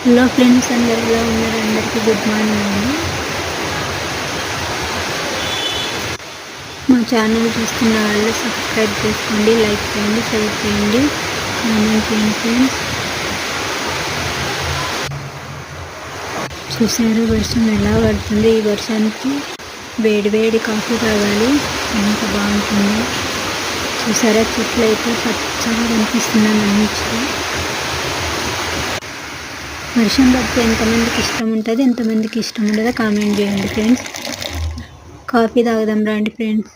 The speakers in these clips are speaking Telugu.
హలో ఫ్రెండ్స్, అందరు ఎలా ఉన్నారు? అందరికీ గుడ్ మార్నింగ్ అండి. మా ఛానల్ చూస్తున్న వాళ్ళు సబ్స్క్రైబ్ చేసుకోండి, లైక్ చేయండి, షేర్ చేయండి, కామెంట్ చేయండి ఫ్రెండ్స్. చూసారా వర్షం ఎలా పడుతుంది? ఈ వర్షానికి వేడి వేడి కాఫీ తాగాలి, ఎంత బాగుంటుంది. చూసారా చెట్లు అయితే పచ్చగా కనిపిస్తున్నాయి మంచిగా. వర్షం పడితే ఎంతమందికి ఇష్టం ఉంటుంది, ఎంతమందికి ఇష్టం ఉండదో కామెంట్ చేయండి ఫ్రెండ్స్. కాఫీ తాగుదాం రండి ఫ్రెండ్స్.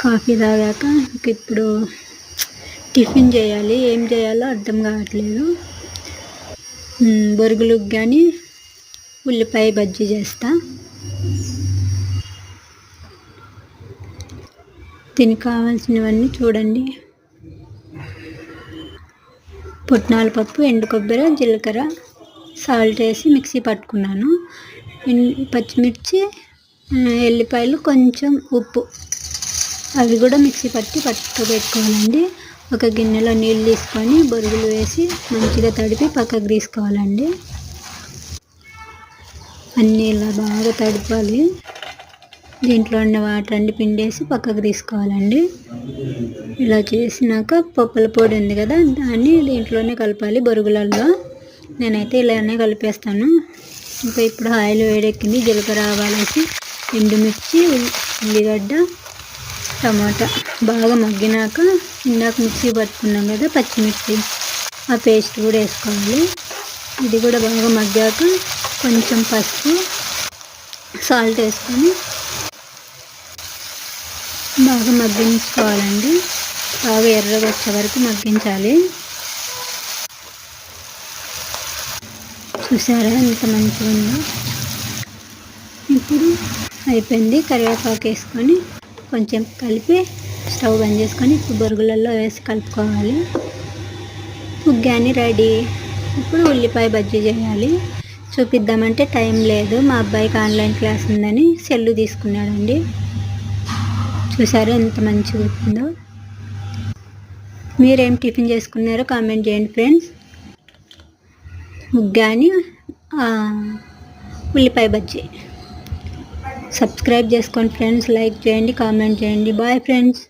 కాఫీ తాగాక ఇప్పుడు టిఫిన్ చేయాలి. ఏం చేయాలో అర్థం కావట్లేదు. బొరుగులకు కానీ ఉల్లిపాయ బజ్జీ చేస్తా. దీనికి కావాల్సినవన్నీ చూడండి: పుట్నాల పప్పు, ఎండు కొబ్బరి, జీలకర్ర, సాల్ట్ వేసి మిక్సీ పట్టుకున్నాను. పచ్చిమిర్చి, ఎల్లిపాయలు, కొంచెం ఉప్పు, అవి కూడా మిక్సీ పట్టుకోవాలండి. ఒక గిన్నెలో నీళ్ళు తీసుకొని బొరుగులు వేసి మంచిగా తడిపి పక్కకు తీసుకోవాలండి. అన్నీ ఇలా బాగా తడపాలి. దీంట్లో ఉన్న వాటర్ అన్ని పిండేసి పక్కకు తీసుకోవాలండి. ఇలా చేసినాక పప్పుల పొడి ఉంది కదా, దాన్ని దీంట్లోనే కలపాలి బొరుగులలో. నేనైతే ఇలానే కలిపేస్తాను. ఇంకా ఇప్పుడు ఆయిల్ వేడెక్కింది. జీలకర్ర, ఆవాలు వేసి ఎండుమిర్చి, ఉల్లిగడ్డ, టమాటా బాగా మగ్గినాక ఇందాక మిక్సీ పట్టుకున్నాం కదా పచ్చిమిర్చి, ఆ పేస్ట్ కూడా వేసుకోవాలి. ఇది కూడా బాగా మగ్గాక కొంచెం పసుపు, సాల్ట్ వేసుకొని బాగా మగ్గించుకోవాలండి. బాగా ఎర్రగా వచ్చే వరకు మగ్గించాలి. చూసారా ఎంత మంచిగా ఉందో. ఇప్పుడు అయిపోయింది. కరివేపాకు వేసుకొని కొంచెం కలిపి స్టవ్ బంద్ చేసుకొని ఇప్పుడు బొరుగులలో వేసి కలుపుకోవాలి. ఉగ్గాని రెడీ. ఇప్పుడు ఉల్లిపాయ బజ్జీ చేయాలి. చూపిద్దామంటే టైం లేదు. మా అబ్బాయికి ఆన్లైన్ క్లాస్ ఉందని సెల్లు తీసుకున్నాడండి. చూసారా ఎంత మంచిగా ఉందో. మీరేం టిఫిన్ చేసుకున్నారో కామెంట్ చేయండి ఫ్రెండ్స్. ఉగ్గాని, ఉల్లిపాయ బజ్జీ. సబ్స్క్రైబ్ చేసుకోండి ఫ్రెండ్స్, లైక్ చేయండి, కామెంట్ చేయండి. Bye friends.